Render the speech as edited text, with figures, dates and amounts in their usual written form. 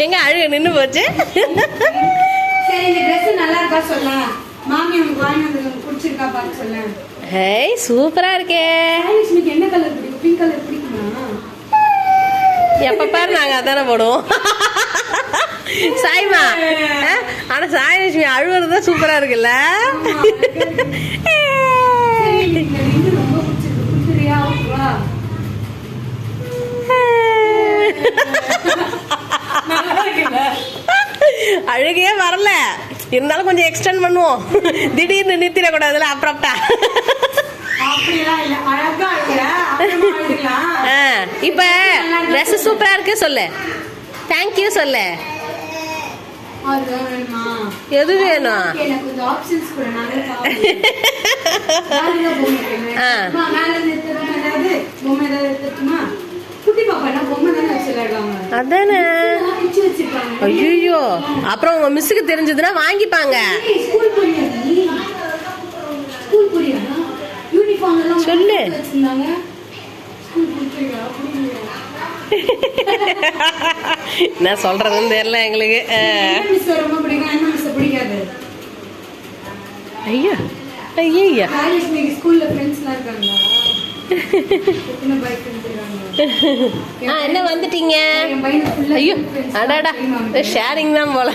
எங்க அழுக நின்று போச்சு. சரி இந்த Dress நல்லா இருக்கா சொல்ல. மாமி உங்களுக்கு வாங்கி வந்தது பிடிச்சிருக்கா பாத்து சொல்ல. ஹேய் சூப்பரா இருக்கே. சாய்லட்சுமிக்கு என்ன கலர் பிடிக்கும்? பிங்க் கலர் பிடிக்குமா? எப்ப பாரு நாங்க அதானே போடுவோம். சாய்மா ஆனா சாயலட்சுமி அழுவுறது சூப்பரா இருக்குல்ல. ரொம்ப பிடிச்சிருக்கு. குடுக்குறியா? வா. அழுகையே வரல, இருந்தாலும் கொஞ்சம் எக்ஸ்டெண்ட் பண்ணுவோம். திடீர்னு நிறுத்திடக்கூடாதுல அப்புறம்டா. இப்ப ட்ரெஸ் சூப்பரா இருக்கு சொல்லு, தேங்க்யூ சொல்லு. எது வேணும்? அதானே. ஐயோ அப்புறம் உங்க மிஸ்ஸுக்கு தெரிஞ்சதுன்னா வாங்கிப்பாங்க. சொல்லு. என்ன சொல்றதுன்னு தெரியல எங்களுக்கு. ஐயா ஐயா என்ன வந்துட்டீங்க? ஐயோ அடாடா ஷேரிங் தான் போல.